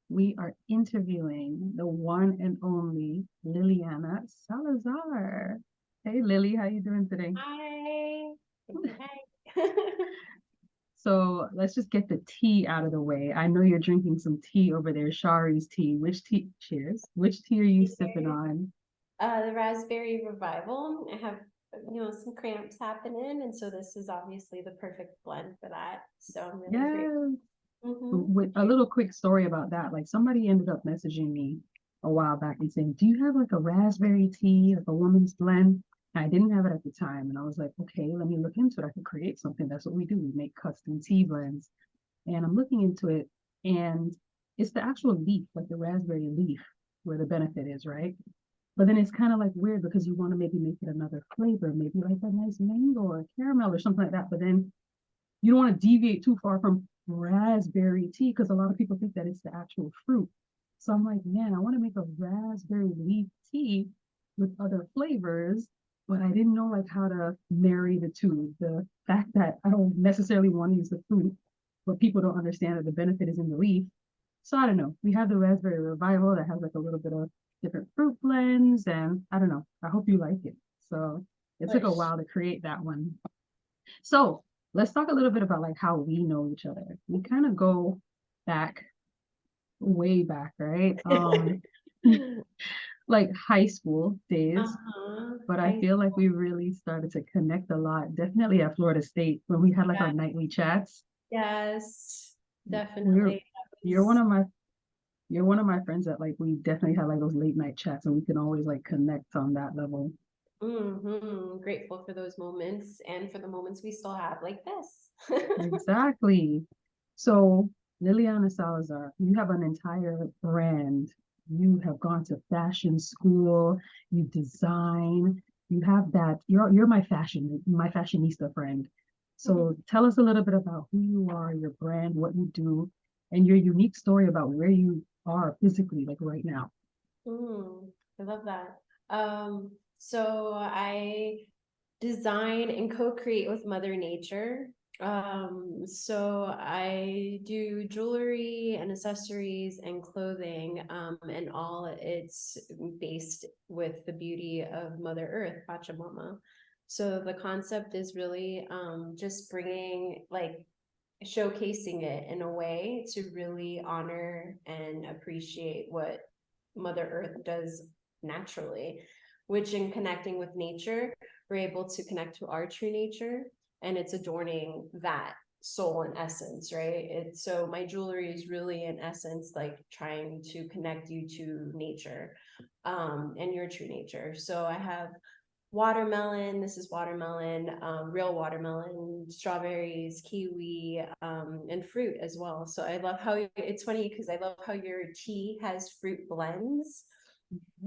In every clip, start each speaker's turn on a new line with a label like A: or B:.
A: we are interviewing the one and only Liliana Salazar. Hey Lily, how you doing today?
B: Hi. Hi.
A: So let's just get the tea out of the way. I know you're drinking some tea over there, Shari's tea. Which tea? Cheers. Which tea are you sipping on?
B: The raspberry revival. I have, some cramps happening, and so this is obviously the perfect blend for that. So I'm really great.
A: Yes.
B: Mm-hmm.
A: With a little quick story about that. Like somebody ended up messaging me a while back and saying, "Do you have like a raspberry tea, like a woman's blend?" And I didn't have it at the time, and I was like, "Okay, let me look into it. I could create something." That's what we do. We make custom tea blends, and I'm looking into it, and it's the actual leaf, like the raspberry leaf, where the benefit is, right? But then it's kind of like weird because you want to maybe make it another flavor, maybe like a nice mango or caramel or something like that. But then you don't want to deviate too far from raspberry tea because a lot of people think that it's the actual fruit. So I'm like, man, I want to make a raspberry leaf tea with other flavors, but I didn't know like how to marry the two. The fact that I don't necessarily want to use the fruit, but people don't understand that the benefit is in the leaf. So I don't know. We have the raspberry revival that has like a little bit of different fruit blends, and I don't know. I hope you like it. So it took a
B: Push.
A: while to create that one. So let's talk a little bit about like how we know each other. We kind of go back, way back, right? Like high school days.
B: Uh-huh.
A: But I
B: I
A: feel like we really started to connect a lot. Definitely at Florida State when we had like our
B: yeah,
A: nightly chats.
B: yes,
A: We're
B: definitely. That
A: you're one
B: was
A: of my you're one of my friends that like we definitely have like those late night chats and we can always like connect on that level.
B: grateful for those moments and for the moments we still have like this.
A: Exactly. So, Liliana Salazar, you have an entire brand. You have gone to fashion school, you design, you have that. You're my fashionista friend. So tell us a little bit about who you are, your brand, what you do, and your unique story about where you are physically, like right now.
B: I love that. So I design and co-create with Mother Nature. So I do jewelry and accessories and clothing, and all it's based with the beauty of Mother Earth, Pachamama. So the concept is really just bringing like showcasing it in a way to really honor and appreciate what Mother Earth does naturally, which in connecting with nature, we're able to connect to our true nature and it's adorning that soul and essence, right? It's so my jewelry is really in essence like trying to connect you to nature and your true nature. So I have watermelon. This is watermelon, real watermelon, strawberries, kiwi, and fruit as well. So I love how it's funny because I love how your tea has fruit blends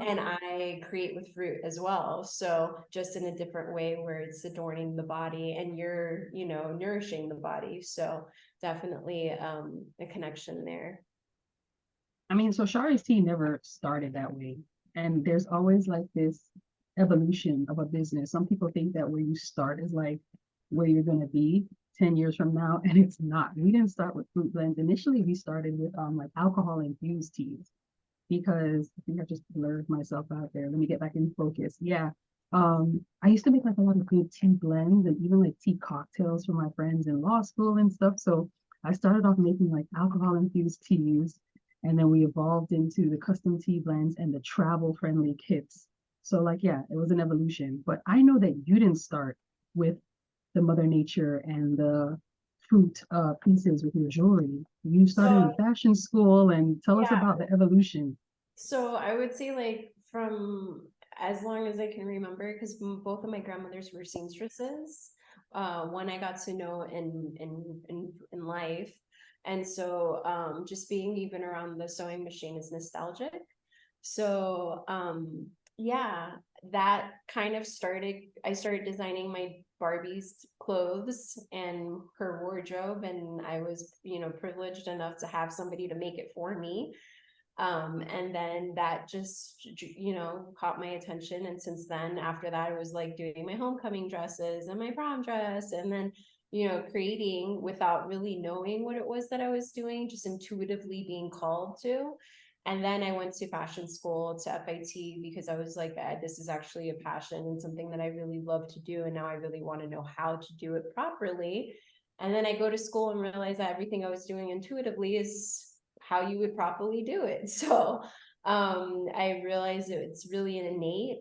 B: and I create with fruit as well. So just in a different way where it's adorning the body and you're, nourishing the body. So definitely a connection there.
A: I mean, so Shari's tea never started that way. And there's always like this evolution of a business. Some people think that where you start is like where you're going to be 10 years from now, and it's not. We didn't start with fruit blends. Initially, we started with like alcohol infused teas because I think I just blurred myself out there. Let me get back in focus. Yeah. I used to make like a lot of good tea blends and even like tea cocktails for my friends in law school and stuff. So I started off making like alcohol infused teas, and then we evolved into the custom tea blends and the travel friendly kits. So like yeah, it was an evolution. But I know that you didn't start with the mother nature and the fruit pieces with your jewelry. You started
B: So
A: in fashion school, and tell us
B: yeah,
A: about the evolution.
B: so I would say like from as long as I can remember, because both of my grandmothers were seamstresses. One I got to know in life, and so just being even around the sewing machine is nostalgic. So yeah, that kind of started. I started designing my Barbie's clothes and her wardrobe, and I was privileged enough to have somebody to make it for me and then that just caught my attention and since then after that I was like doing my homecoming dresses and my prom dress and then creating without really knowing what it was that I was doing, just intuitively being called to. And then I went to fashion school to FIT because I was like, this is actually a passion and something that I really love to do. And now I really want to know how to do it properly. And then I go to school and realize that everything I was doing intuitively is how you would properly do it. So I realized it's really an innate,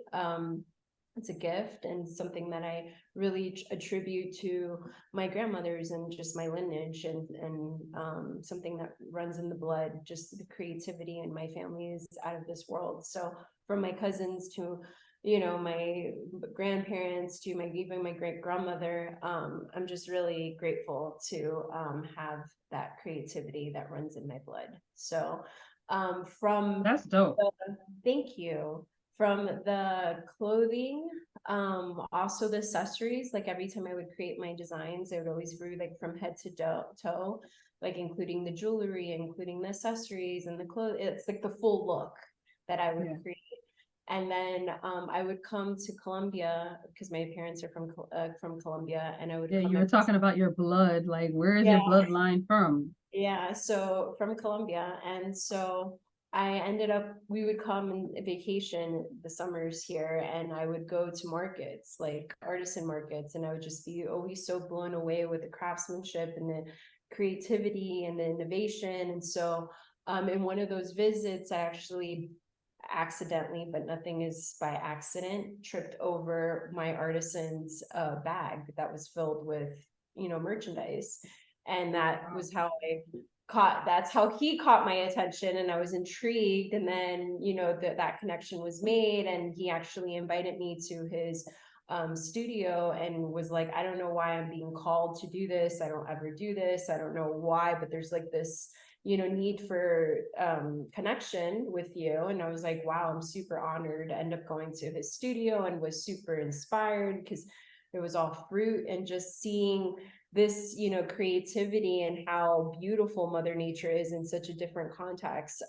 B: it's a gift and something that I really attribute to my grandmothers and just my lineage, and something that runs in the blood. Just the creativity in my family is out of this world. So from my cousins to my grandparents to even my great grandmother, I'm just really grateful to have that creativity that runs in my blood. So from
A: That's dope.
B: thank you. From the clothing, also the accessories, like every time I would create my designs, I would always brew like from head to toe, like including the jewelry, including the accessories and the clothes. It's like the full look that I would
A: Yeah.
B: create. And then I would come to Colombia because my parents are from Colombia, and I would
A: Yeah,
B: come
A: you were
B: every
A: talking about your blood. Like, where is your
B: yeah.
A: bloodline from?
B: Yeah, so from Colombia. And so we would come and vacation the summers here, and I would go to markets, like artisan markets, and I would just be always so blown away with the craftsmanship and the creativity and the innovation. And so in one of those visits, I actually accidentally, but nothing is by accident, tripped over my artisan's bag that was filled with, merchandise. And that
A: Wow.
B: was how that's how he caught my attention, and I was intrigued. And then, that connection was made, and he actually invited me to his studio and was like, I don't know why I'm being called to do this. I don't ever do this. I don't know why, but there's like this need for connection with you. And I was like, wow, I'm super honored to end up going to his studio, and was super inspired because it was all fruit, and just seeing this creativity and how beautiful Mother Nature is in such a different context.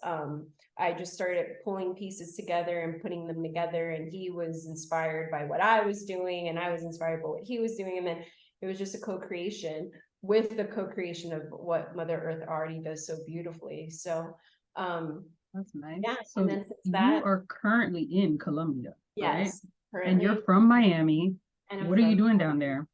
B: I just started pulling pieces together and putting them together, and he was inspired by what I was doing, and I was inspired by what he was doing, and then it was just a co-creation with the co-creation of what Mother Earth already does so beautifully. So
A: That's
B: yeah,
A: nice.
B: and
A: So
B: then since
A: you
B: that,
A: are currently in Colombia, right?
B: yes,
A: And you're
B: currently,
A: from Miami.
B: and I'm
A: What are you
B: from
A: doing down there?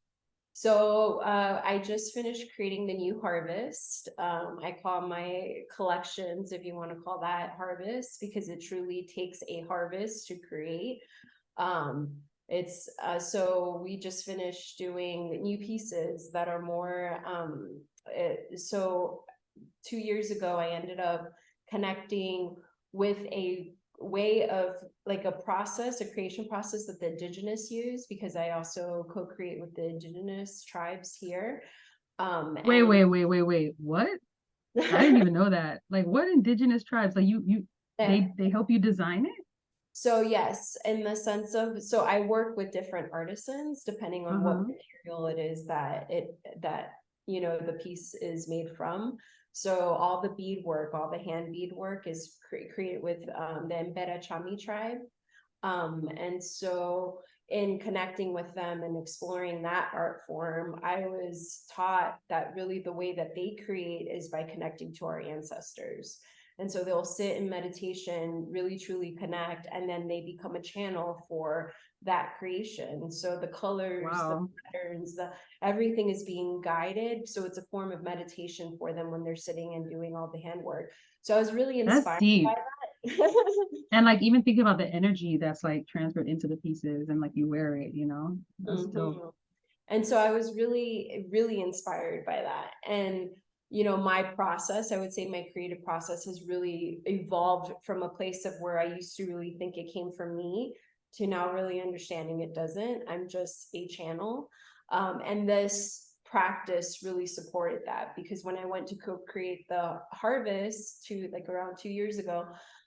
B: so I just finished creating the new harvest. I call my collections, if you want to call that harvest, because it truly takes a harvest to create. Um, it's so we just finished doing new pieces that are more so 2 years ago, I ended up connecting with a way of like a process, a creation process that the indigenous use, because I also co-create with the indigenous tribes here.
A: Wait,
B: And
A: wait, wait, wait, wait. What? I didn't even know that. Like, what indigenous tribes? Like, they help you design it?
B: so yes, in the sense of, so I work with different artisans depending on what
A: Uh-huh.
B: material it is that the piece is made from. So all the beadwork, all the hand beadwork is created with the Mbera Chami tribe. And so in connecting with them and exploring that art form, I was taught that really the way that they create is by connecting to our ancestors. And so they'll sit in meditation, really truly connect, and then they become a channel for that creation. So the colors, the
A: Wow.
B: patterns, the everything is being guided. So it's a form of meditation for them when they're sitting and doing all the handwork. So I was really
A: That's
B: inspired by
A: deep.
B: that.
A: And like even thinking about the energy that's like transferred into the pieces and like you wear it, that's dope.
B: Mhm. And so I was really, really inspired by that. And, my process, I would say my creative process has really evolved from a place of where I used to really think it came from me to now really understanding it doesn't. I'm just a channel. And this practice really supported that, because when I went to co-create the harvest to like around 2 years ago,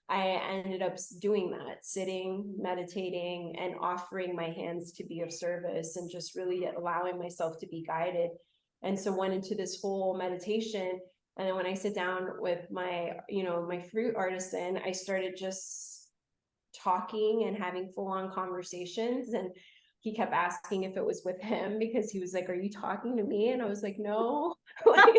B: I ended up doing that, sitting, meditating, and offering my hands to be of service, and just really allowing myself to be guided. And so went into this whole meditation. And then when I sit down with my fruit artisan, I started just talking and having full on conversations. And he kept asking if it was with him because he was like, "Are you talking to me?" And I was like, "No." Like,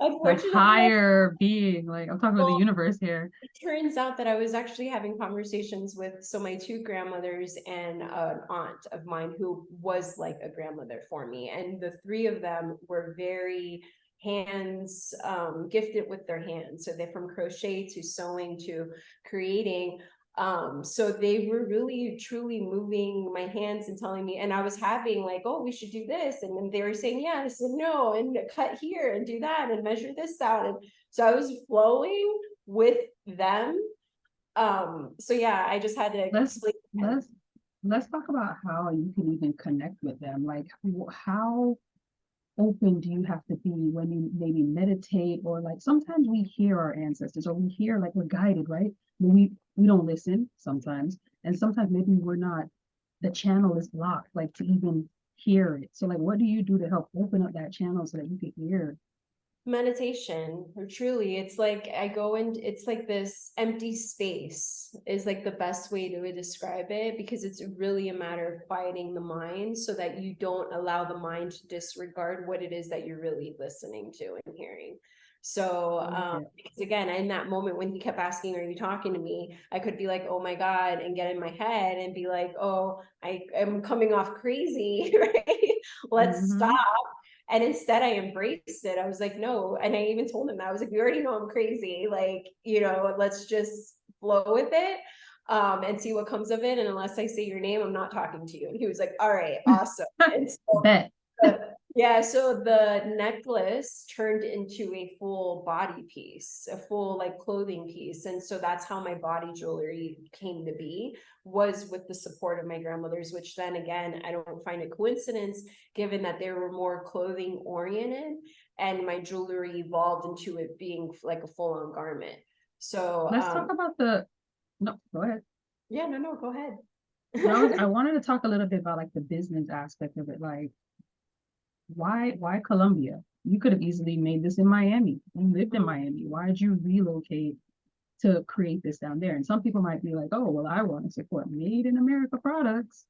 A: The
B: unfortunately,
A: higher being, like I'm talking about the
B: well,
A: universe here.
B: it turns out that I was actually having conversations with my two grandmothers and an aunt of mine who was like a grandmother for me, and the three of them were very hands gifted with their hands. So they're from crochet to sewing to creating. So they were really truly moving my hands and telling me, and I was having like, oh, we should do this, and then they were saying yes and no, and cut here and do that and measure this out, and so I was flowing with them. So yeah, I just had to
A: Let's
B: explain to them.
A: let's let's talk about how you can even connect with them. Like how open do you have to be when you maybe meditate, or like sometimes we hear our ancestors, or we hear like we're guided, right? But we don't listen sometimes, and sometimes maybe we're not, the channel is blocked, like to even hear it. So like what do you do to help open up that channel so that you can hear?
B: Meditation, or truly, it's like I go in, it's like this empty space is like the best way to describe it, because it's really a matter of quieting the mind so that you don't allow the mind to disregard what it is that you're really listening to and hearing. So
A: I like it.
B: because again, in that moment when he kept asking, "Are you talking to me?" I could be like, "Oh my God," and get in my head and be like, "Oh, I am coming off crazy," right? Let's stop.
A: Mm-hmm.
B: And instead I embraced it. I was like, no. And I even told him that I was like, we already know I'm crazy. Like, let's just flow with it, and see what comes of it. And unless I say your name, I'm not talking to you. And he was like, all right, awesome. And so
A: Bet.
B: yeah, so the necklace turned into a full body piece, a full like clothing piece. And so that's how my body jewelry came to be, was with the support of my grandmothers, which then again, I don't find a coincidence given that they were more clothing oriented, and my jewelry evolved into it being like a full-on garment. So
A: Let's talk about the, no, go ahead.
B: yeah, no, go ahead.
A: No, I wanted to talk a little bit about like the business aspect of it. Like why Colombia? You could have easily made this in Miami. You lived in Miami. Why did you relocate to create this down there? And some people might be like, oh, well, I want to support made in America products.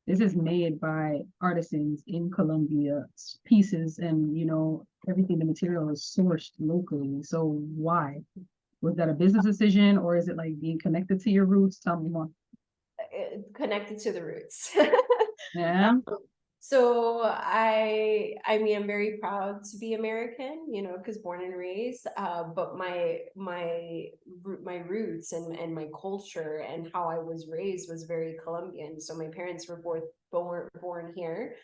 A: This is made by artisans in Colombia, pieces, and everything, the material is sourced locally. So why? Was that a business decision, or is it like being connected to your roots? Tell me more.
B: Connected to the roots.
A: Yeah.
B: So I mean, I'm very proud to be American, because born and raised, but my roots and my culture and how I was raised was very Colombian. So my parents were both born here,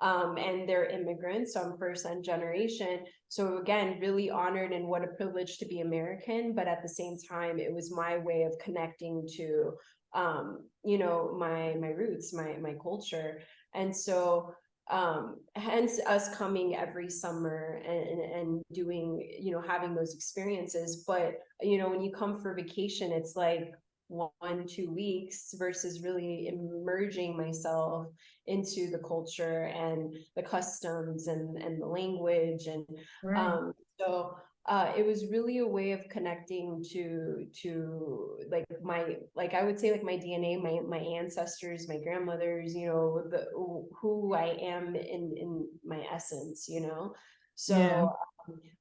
B: and they're immigrants, so I'm first generation. So again, really honored, and what a privilege to be American, but at the same time, it was my way of connecting to my roots, my culture. And so hence us coming every summer and doing, having those experiences. But when you come for vacation, it's like 1-2 weeks versus really immersing myself into the culture and the customs and the language. And
A: Right.
B: so it was really a way of connecting to like I would say like my DNA, my ancestors, my grandmothers, who I am in my essence.
A: Yeah.
B: So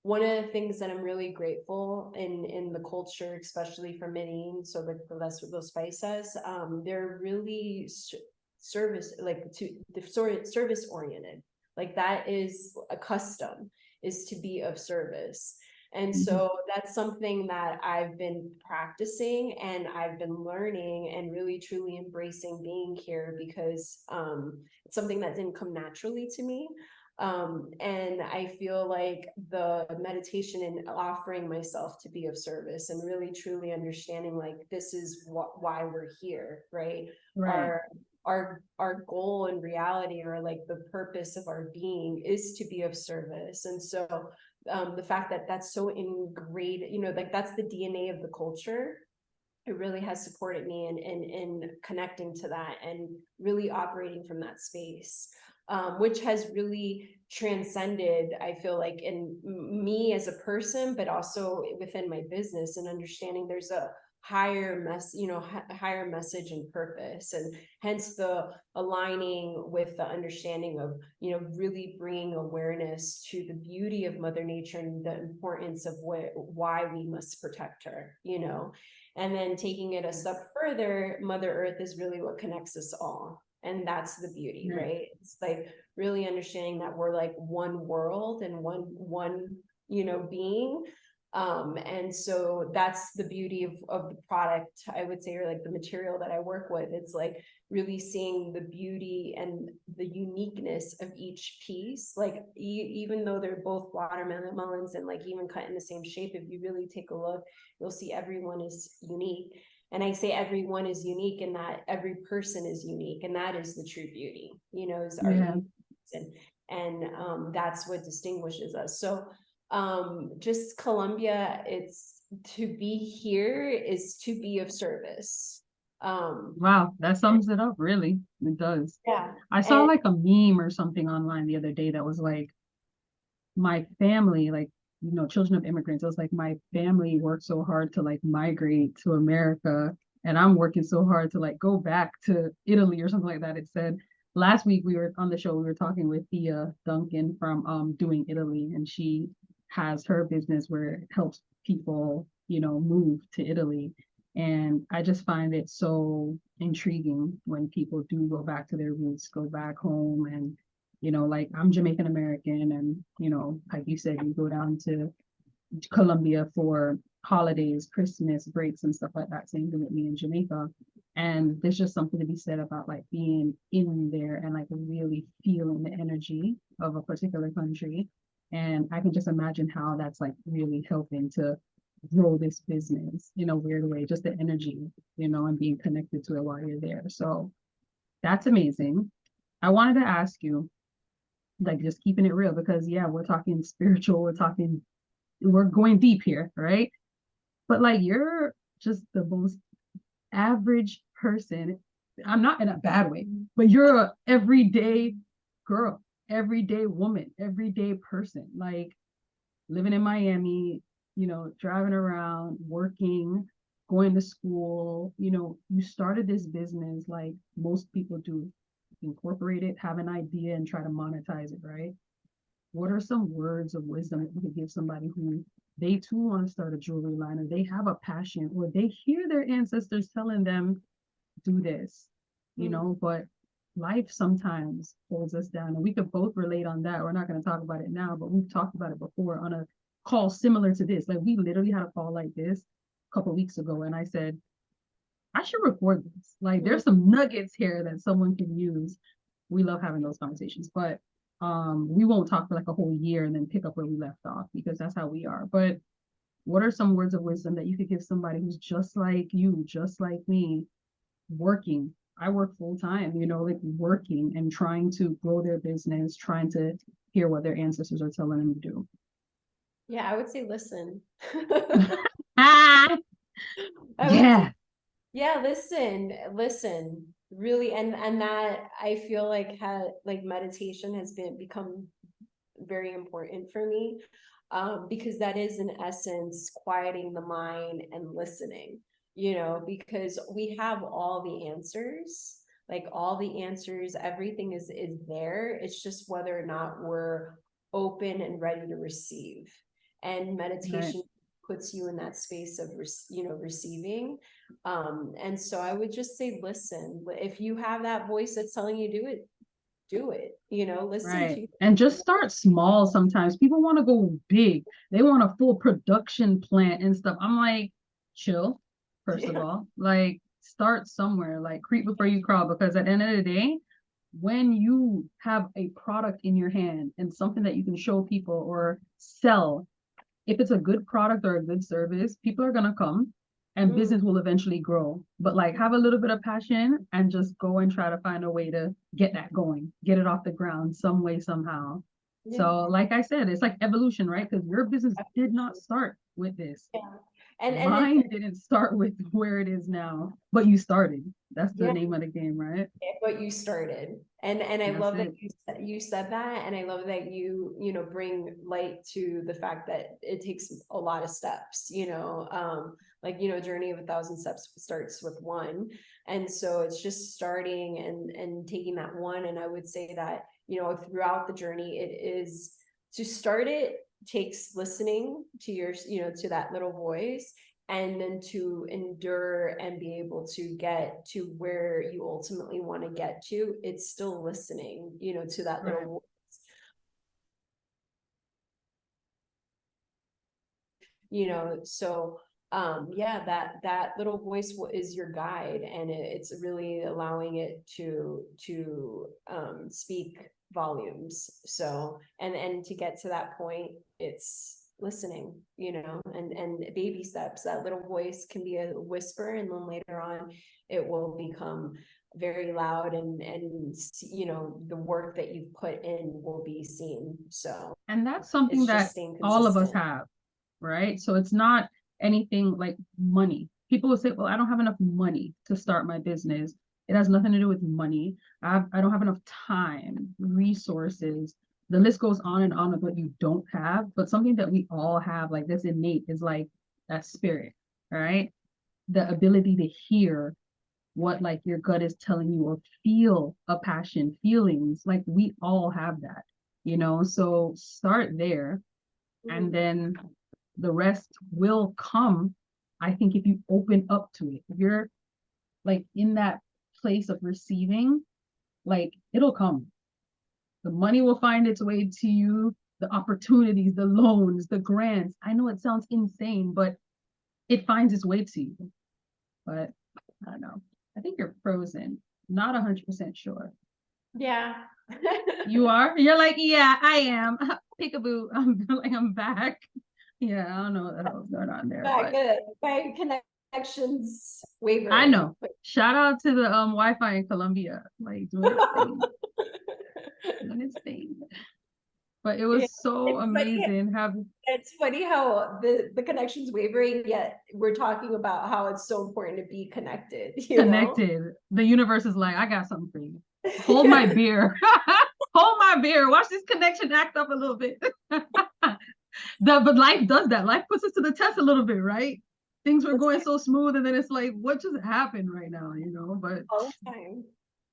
B: one of the things that I'm really grateful in the culture, especially for Medellin, so like those paisas, they're really service, like to the sort of service oriented. Like that is a custom, is to be of service. And
A: Mhm.
B: so that's something that I've been practicing and I've been learning and really truly embracing being here, because it's something that didn't come naturally to me. And I feel like the meditation and offering myself to be of service and really truly understanding like this is why we're here, right?
A: Right.
B: Our goal in reality, or like the purpose of our being, is to be of service. And so the fact that that's so ingrained, like that's the DNA of the culture, it really has supported me in connecting to that and really operating from that space, which has really transcended, I feel like, in me as a person, but also within my business, and understanding there's a higher message and purpose, and hence the aligning with the understanding of, really bringing awareness to the beauty of Mother Nature and the importance of why we must protect her, and then taking it a step further. Mother Earth is really what connects us all, and that's the beauty, right? It's like really understanding that we're like one world and one being. And so that's the beauty of the product, I would say, or like the material that I work with. It's like really seeing the beauty and the uniqueness of each piece. Like even though they're both watermelons and like even cut in the same shape, if you really take a look, you'll see everyone is unique. And I say everyone is unique in that every person is unique, and that is the true beauty, is our uniqueness. And that's what distinguishes us. So just Colombia, it's to be here is to be of service.
A: Wow, that sums it up, really. It does.
B: Yeah.
A: I saw like a meme or something online the other day that was like, my family, like, children of immigrants, it was like, my family worked so hard to like migrate to America, and I'm working so hard to like go back to Italy or something like that. It said last week we were on the show, we were talking with Thea Duncan from Doing Italy, and she has her business where it helps people, move to Italy. And I just find it so intriguing when people do go back to their roots, go back home. And like, I'm Jamaican American, and like you said, you go down to Colombia for holidays, Christmas breaks and stuff like that. Same thing with me in Jamaica. And there's just something to be said about like being in there and like really feeling the energy of a particular country. And I can just imagine how that's like really helping to grow this business in a weird way, just the energy, and being connected to it while you're there. So that's amazing. I wanted to ask you, like, just keeping it real, because yeah, we're talking spiritual, we're going deep here, right? But like, you're just the most average person. I'm not in a bad way, but you're a everyday girl, everyday woman, everyday person, like living in Miami, driving around, working, going to school. You started this business like most people do, incorporate it, have an idea, and try to monetize it, right? What are some words of wisdom that you could give somebody who they too want to start a jewelry line, or they have a passion, or they hear their ancestors telling them, do this, but life sometimes holds us down, and we could both relate on that. We're not going to talk about it now, but we've talked about it before on a call similar to this. Like, we literally had a call like this a couple of weeks ago, and I said, I should record this. Like, there's some nuggets here that someone can use. We love having those conversations, but we won't talk for like a whole year and then pick up where we left off, because that's how we are. But what are some words of wisdom that you could give somebody who's just like you, just like me, working? I work full time, like working and trying to grow their business, trying to hear what their ancestors are telling them to do.
B: Yeah, I would say listen.
A: Ah, yeah.
B: Yeah, listen, really. And that, I feel like, meditation has become very important for me, because that is in essence quieting the mind and listening, because we have all the answers, everything is there. It's just whether or not we're open and ready to receive. And meditation puts you in that space of receiving. And so I would just say, listen. If you have that voice that's telling you do it, listen to.
A: And just start small. Sometimes people want to go big, they want a full production plant and stuff. I'm like, chill, first of all. Like, start somewhere, like creep before you crawl, because at the end of the day, when you have a product in your hand and something that you can show people or sell, if it's a good product or a good service, people are going to come, and business will eventually grow. But like, have a little bit of passion and just go and try to find a way to get that going, get it off the ground some way, somehow. So like I said, it's like evolution, right? Because your business did not start with this.
B: Yeah. and it's,
A: Mine didn't start with where it is now, but you started. That's the
B: yeah,
A: name of the game, right?
B: but you started. And I
A: That's
B: love that
A: it.
B: you said that, and I love that you know, bring light to the fact that it takes a lot of steps, you know, like, you know, journey of 1,000 steps starts with one. And so it's just starting and taking that one. And I would say that, you know, throughout the journey, it is, to start it takes listening to your, you know, to that little voice, and then to endure and be able to get to where you ultimately want to get to. It's still listening, you know, to that little
A: Right.
B: voice, you know. So yeah, that little voice is your guide, and it's really allowing it to speak volumes. So and to get to that point, it's listening, you know, and baby steps. That little voice can be a whisper, and then later on it will become very loud, and you know, the work that you've put in will be seen. So
A: And that's something
B: it's just
A: that
B: staying
A: all of us
B: consistent.
A: have, right? So it's not anything like money. People will say, well, I don't have enough money to start my business. It has nothing to do with money. I don't have enough time, resources. The list goes on and on of what you don't have. But something that we all have, like this innate, is like that spirit, right? The ability to hear what like your gut is telling you, or feel a passion, feelings. Like we all have that, you know? So start there, and
B: Mhm.
A: then the rest will come. I think if you open up to it, if you're like in that place of receiving, like it'll come. The money will find its way to you, the opportunities, the loans, the grants. I know it sounds insane, but it finds its way to you. But I don't know. I think you're frozen. Not 100% sure.
B: Yeah.
A: You are? You're like, yeah, I am. Peekaboo. I'm like, I'm back. Yeah, I don't know what the hell's going on there,
B: Back
A: but
B: good. My connections
A: I
B: wavering.
A: know. Shout out to the Wi-Fi in Colombia, like doing its thing, doing its thing. But it
B: Yeah.
A: was so
B: It's funny.
A: amazing having
B: It's funny how the connections wavering, yet we're talking about how it's so important to be connected, you know?
A: connected. The universe is like, I got something for you. Hold my beer. Hold my beer. Watch this connection act up a little bit. But life does that. Life puts us to the test a little bit, right? Things were
B: That's
A: going
B: fine
A: so smooth, and then it's like, what just happened right now, you know? But
B: all the time.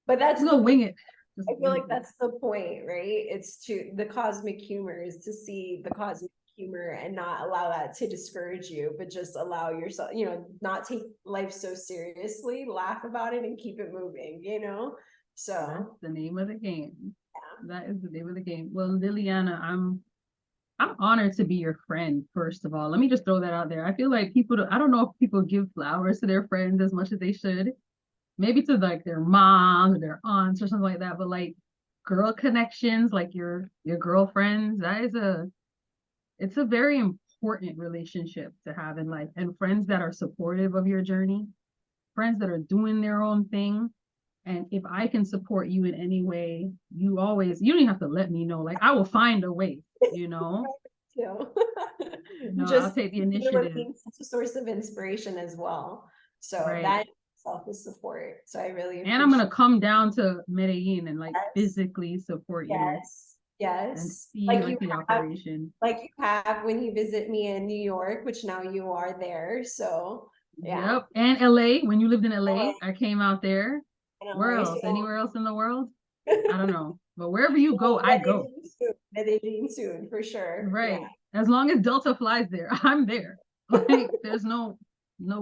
B: But that's
A: I'm
B: the
A: gonna
B: point.
A: wing it. Just
B: I feel
A: wing
B: like
A: it.
B: that's the point, right? It's to the cosmic humor is to see the cosmic humor and not allow that to discourage you, but just allow yourself, you know, not take life so seriously, laugh about it and keep it moving, you know?
A: That's
B: So
A: the name of the game.
B: yeah.
A: That is the name of the game. Well, Liliana, I'm honored to be your friend, first of all. Let me just throw that out there. I feel like I don't know if people give flowers to their friends as much as they should. Maybe to like their moms or their aunts or something like that. But like girl connections, like your girlfriends, it's a very important relationship to have in life. And friends that are supportive of your journey, friends that are doing their own thing. And if I can support you in any way, you don't even have to let me know. Like I will find a way, you know.
B: Too.
A: I'll
B: Just
A: take the
B: really
A: initiative.
B: being such a source of inspiration as well. So
A: Right.
B: that self is support. So I really
A: And I'm
B: appreciate
A: gonna come down to Medellin and like
B: that.
A: physically support you
B: Yes,
A: and
B: yes.
A: see like the operation.
B: Like you have when you visit me in New York, which now you are there. So yeah.
A: Yep. And LA, when you lived in LA, I came out there.
B: In
A: Where
B: LA. So
A: else? Anywhere else in the world? I don't know. But wherever you go,
B: well,
A: I go.
B: Medellin soon for sure. Yeah.
A: Right. As long as Delta flies there, I'm there. Like there's no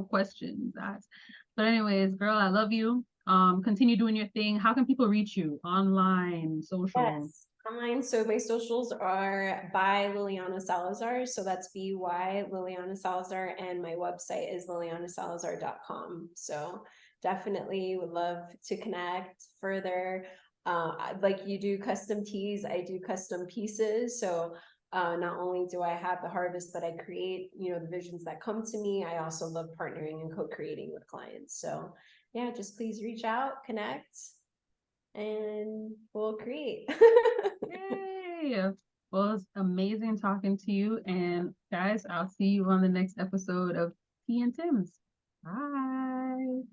A: questions asked. But anyways, girl, I love you. Continue doing your thing. How can people reach you? Online, social?
B: Yes. Online. So my socials are by Liliana Salazar. So that's by Liliana Salazar. And my website is lilianasalazar.com. So definitely would love to connect further. Like you do custom teas, I do custom pieces. So not only do I have the harvest that I create, you know, the visions that come to me, I also love partnering and co-creating with clients. So yeah, just please reach out, connect, and we'll create.
A: Yay! Well, it's amazing talking to you. And guys, I'll see you on the next episode of Tea and Tim's. Bye.